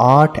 8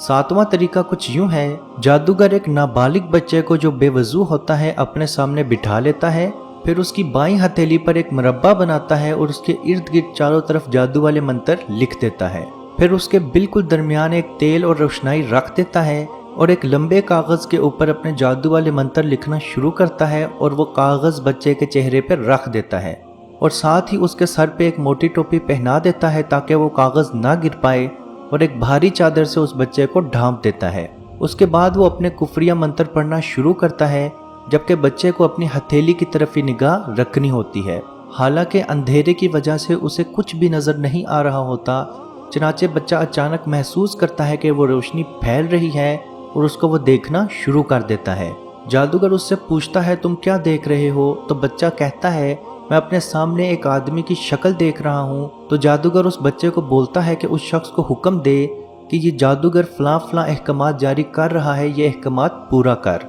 7واں طریقہ کچھ یوں ہے، جادوگر ایک نابالغ بچے کو جو بے وضو ہوتا ہے اپنے سامنے بٹھا لیتا ہے، پھر اس کی بائیں ہتھیلی پر ایک مربع بناتا ہے اور اس کے ارد گرد چاروں طرف جادو والے منتر لکھ دیتا ہے، پھر اس کے بالکل درمیان ایک تیل اور روشنائی رکھ دیتا ہے اور ایک لمبے کاغذ کے اوپر اپنے جادو والے منتر لکھنا شروع کرتا ہے اور وہ کاغذ بچے کے چہرے پر رکھ دیتا ہے اور ساتھ ہی اس کے سر پہ ایک موٹی ٹوپی پہنا دیتا ہے تاکہ وہ کاغذ نہ گر پائے اور ایک بھاری چادر سے اس بچے کو ڈھانپ دیتا ہے۔ اس کے بعد وہ اپنے کفریہ منتر پڑھنا شروع کرتا ہے، جبکہ بچے کو اپنی ہتھیلی کی طرف ہی نگاہ رکھنی ہوتی ہے، حالانکہ اندھیرے کی وجہ سے اسے کچھ بھی نظر نہیں آ رہا ہوتا۔ چنانچہ بچہ اچانک محسوس کرتا ہے کہ وہ روشنی پھیل رہی ہے اور اس کو وہ دیکھنا شروع کر دیتا ہے۔ جادوگر اس سے پوچھتا ہے تم کیا دیکھ رہے ہو؟ تو بچہ کہتا ہے میں اپنے سامنے ایک آدمی کی شکل دیکھ رہا ہوں۔ تو جادوگر اس بچے کو بولتا ہے کہ اس شخص کو حکم دے کہ یہ جادوگر فلاں فلاں احکامات جاری کر رہا ہے، یہ احکامات پورا کر۔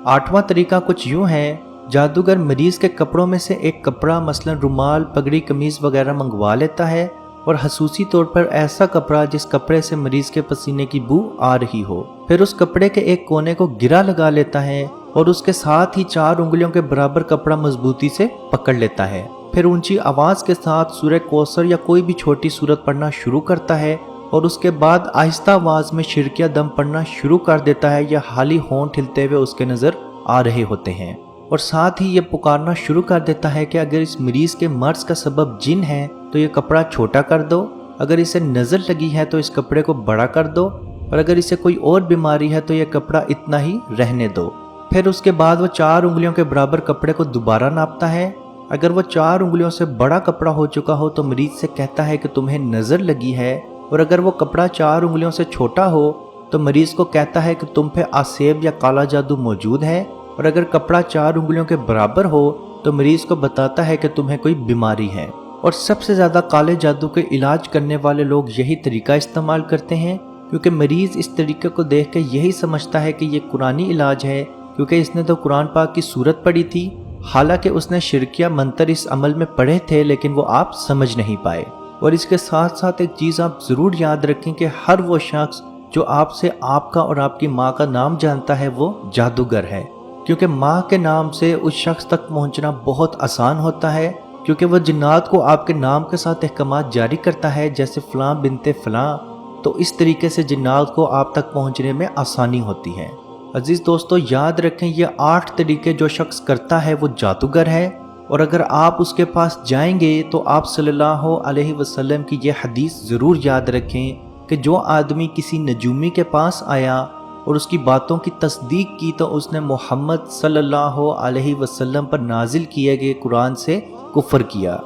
8واں طریقہ کچھ یوں ہے، جادوگر مریض کے کپڑوں میں سے ایک کپڑا مثلا رومال، پگڑی، قمیض وغیرہ منگوا لیتا ہے اور خصوصی طور پر ایسا کپڑا جس کپڑے سے مریض کے پسینے کی بو آ رہی ہو، پھر اس کپڑے کے ایک کونے کو گرا لگا لیتا ہے اور اس کے ساتھ ہی 4 انگلیوں کے برابر کپڑا مضبوطی سے پکڑ لیتا ہے، پھر اونچی آواز کے ساتھ سورہ کوثر یا کوئی بھی چھوٹی سورت پڑھنا شروع کرتا ہے اور اس کے بعد آہستہ آواز میں شرکیہ دم پڑھنا شروع کر دیتا ہے یا خالی ہونٹ ہلتے ہوئے اس کے نظر آ رہے ہوتے ہیں، اور ساتھ ہی یہ پکارنا شروع کر دیتا ہے کہ اگر اس مریض کے مرض کا سبب جن ہے تو یہ کپڑا چھوٹا کر دو، اگر اسے نظر لگی ہے تو اس کپڑے کو بڑا کر دو، اور اگر اسے کوئی اور بیماری ہے تو یہ کپڑا اتنا ہی رہنے دو۔ پھر اس کے بعد وہ 4 انگلیوں کے برابر کپڑے کو دوبارہ ناپتا ہے، اگر وہ 4 انگلیوں سے بڑا کپڑا ہو چکا ہو تو مریض سے کہتا ہے کہ تمہیں نظر لگی ہے، اور اگر وہ کپڑا 4 انگلیوں سے چھوٹا ہو تو مریض کو کہتا ہے کہ تم پہ آسیب یا کالا جادو موجود ہے، اور اگر کپڑا 4 انگلیوں کے برابر ہو تو مریض کو بتاتا ہے کہ تمہیں کوئی بیماری ہے۔ اور سب سے زیادہ کالے جادو کے علاج کرنے والے لوگ یہی طریقہ استعمال کرتے ہیں، کیونکہ مریض اس طریقے کو دیکھ کے یہی سمجھتا ہے کہ یہ قرآنی علاج ہے، کیونکہ اس نے تو قرآن پاک کی سورت پڑھی تھی، حالانکہ اس نے شرکیہ منتر اس عمل میں پڑھے تھے لیکن وہ آپ سمجھ نہیں پائے۔ اور اس کے ساتھ ساتھ ایک چیز آپ ضرور یاد رکھیں کہ ہر وہ شخص جو آپ سے آپ کا اور آپ کی ماں کا نام جانتا ہے وہ جادوگر ہے، کیونکہ ماں کے نام سے اس شخص تک پہنچنا بہت آسان ہوتا ہے، کیونکہ وہ جنات کو آپ کے نام کے ساتھ احکامات جاری کرتا ہے، جیسے فلاں بنت فلاں، تو اس طریقے سے جنات کو آپ تک پہنچنے میں آسانی ہوتی ہے۔ عزیز دوستو، یاد رکھیں یہ 8 طریقے جو شخص کرتا ہے وہ جادوگر ہے، اور اگر آپ اس کے پاس جائیں گے تو آپ صلی اللہ علیہ وسلم کی یہ حدیث ضرور یاد رکھیں کہ جو آدمی کسی نجومی کے پاس آیا اور اس کی باتوں کی تصدیق کی تو اس نے محمد صلی اللہ علیہ وسلم پر نازل کیے گئے قرآن سے کفر کیا۔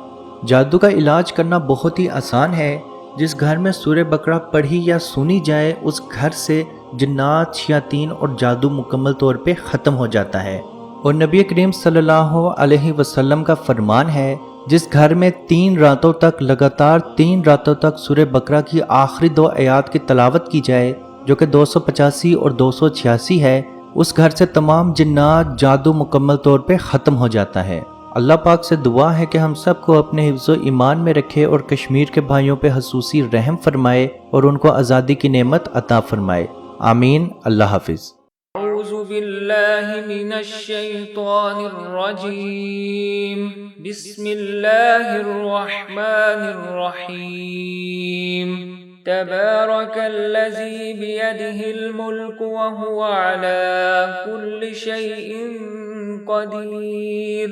جادو کا علاج کرنا بہت ہی آسان ہے، جس گھر میں سورہ بقرہ پڑھی یا سنی جائے اس گھر سے جنات، شیاطین اور جادو مکمل طور پہ ختم ہو جاتا ہے، اور نبی کریم صلی اللہ علیہ وسلم کا فرمان ہے جس گھر میں 3 راتوں تک لگاتار 3 راتوں تک سورہ بقرہ کی آخری 2 آیات کی تلاوت کی جائے جو کہ 285 اور 286 ہے، اس گھر سے تمام جنات، جادو مکمل طور پہ ختم ہو جاتا ہے۔ اللہ پاک سے دعا ہے کہ ہم سب کو اپنے حفظ و ایمان میں رکھے اور کشمیر کے بھائیوں پہ خصوصی رحم فرمائے اور ان کو آزادی کی نعمت عطا فرمائے، آمین۔ اللہ حافظ۔ اعوذ باللہ من الشیطان الرجیم، بسم اللہ الرحمن الرحیم، تبارک الذی بیدہ الملک وہو علی کل شیء قدیر،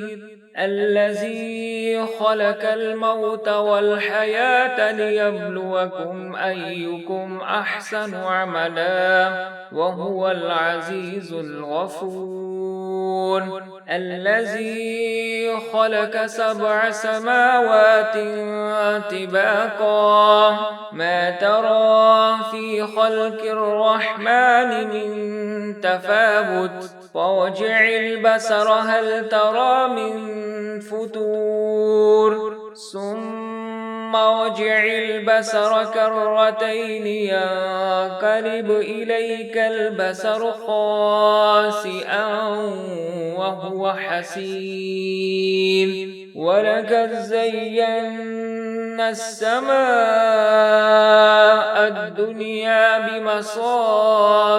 الذی خلق الموت والحیاة لیبلوکم ایکم احسن عملا وهو العزیز الغفور، الذی خلق 7 سماوات طباقا ما ترى في خلق الرحمن من تفاوت فارجع البصر هل ترى من فطور ثم ارجع البصر كرتين ينقلب إليك البصر خاسئا وهو حسير ولقد زينا السماء الدنيا بمصابيح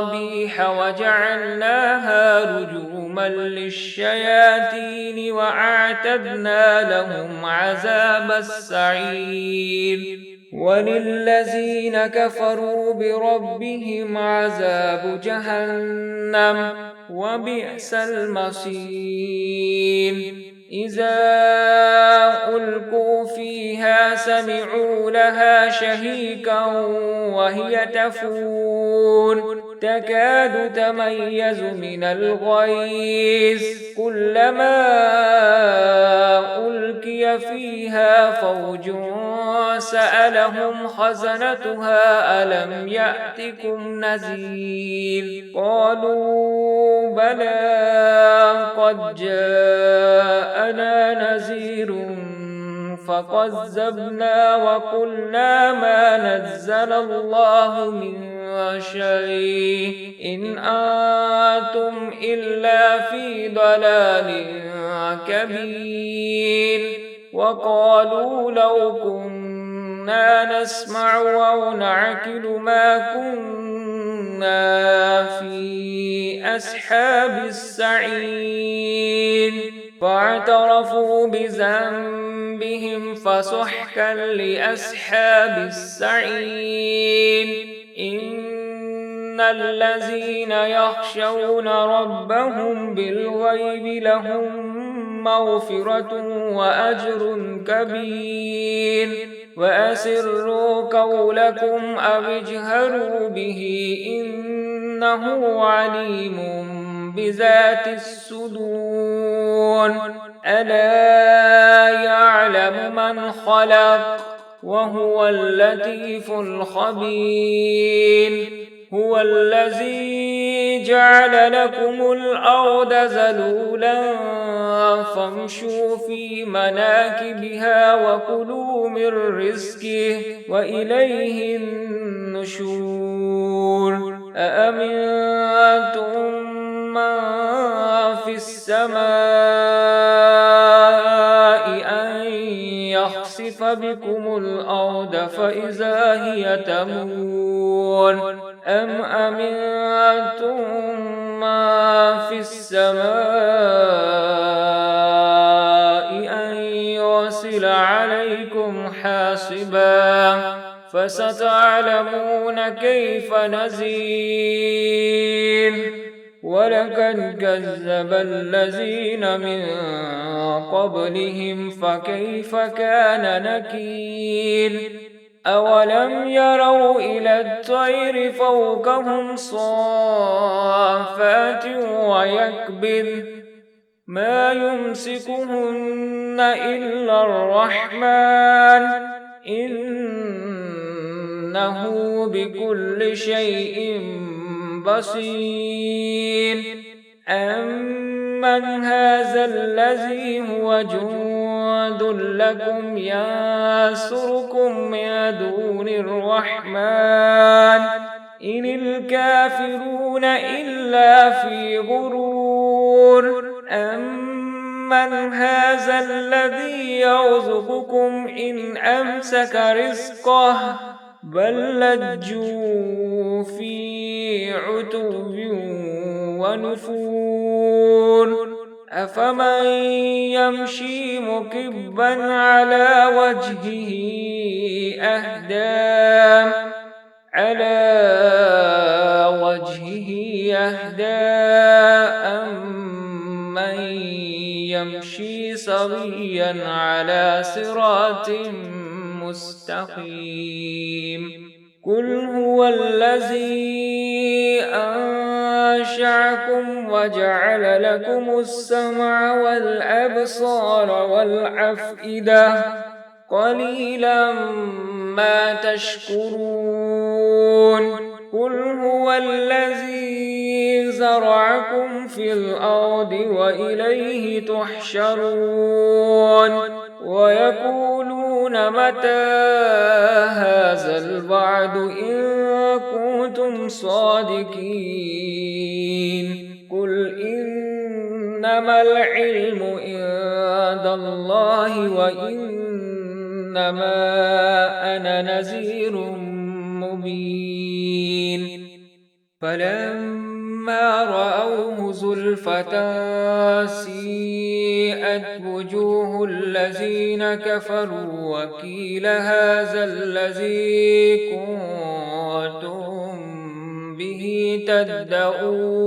وجعلناها رجوما للشياطين وأعتدنا لهم عذاب السعير وللذين كفروا بربهم عذاب جهنم وبئس المصير إذا ألقوا فيها سمعوا لها شهيقا وهي تفور تكاد تميز من الغيظ كلما ألقي فيها فوج سألهم خزنتها ألم يأتكم نذير قالوا بلى قد جاءنا نذير فكذبنا وقلنا ما نزل الله من شيء إن أنتم إلا في ضلال كبير وقالوا لو كنا نسمع أو نعقل ما كنا في أصحاب السعير فاعترفوا بذنبهم فسحقا لأصحاب السعير إن الذين يخشون ربهم بالغيب لهم مغفرة وأجر كبير وأسروا قولكم أو اجهروا به إنه عليم بذات الصدور ألا يعلم من خلق وهو اللطيف الخبير هو الذي جعل لكم الأرض ذلولا فامشوا في مناكبها وكلوا من رزقه وإليه النشور أأمنتم من في السماء أن يخسف بكم الأرض فإذا هي تمور أم أمنتم من في السماء أن يرسل عليكم حاصبا فستعلمون كيف نذير ولقد كذب الذين من قبلهم فكيف كان نكير أولم يروا إلى الطير فوقهم صافات ويكبر ما يمسكهن إلا الرحمن إنه بكل شيء بصير أمن هذا الذي هو جند لكم ينصركم من دون الرحمن إن الكافرون إلا في غرور أمن هذا الذي يرزقكم إن أمسك رزقه بل لجوا في عتو ونفور أفمن يمشي مكبا على وجهه أهدى أمن يمشي سويا على صراط مستقيم قل هو الذي أنشأكم وجعل لكم السمع والأبصار والأفئدة قليلا ما تشكرون قل هو الذي زرعكم في الأرض وإليه تحشرون ويقولون متى هذا الوعد إن كنتم صادقين قل إنما إنما العلم عند الله وإنما أنا نذير مبين فلما رأوه زلفة سيئت وجوه الذين كفروا وقيل هذا الذي كنتم به تدعون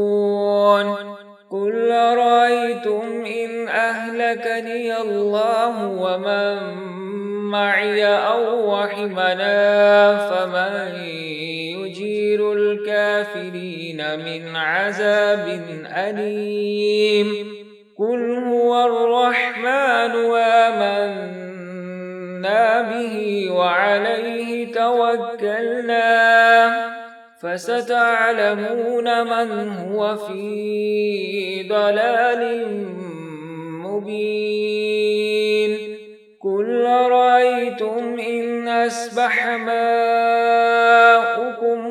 قل أرأيتم إن أهلكني الله ومن معي أو رحمنا فمن يجير الكافرين من عذاب أليم قل هو الرحمن آمنا به وعليه توكلنا فستعلمون من هو في ضلال مبين قل أرأيتم إن أصبح ماؤكم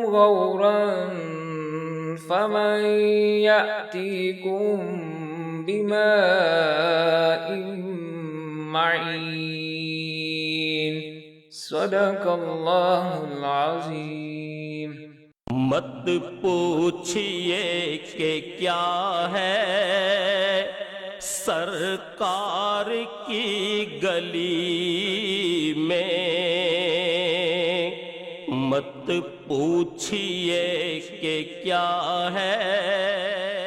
غورا فمن يأتيكم بماء معين صدق الله العظيم مت پوچھئے کہ کیا ہے سرکار کی گلی میں، مت پوچھئے کہ کیا ہے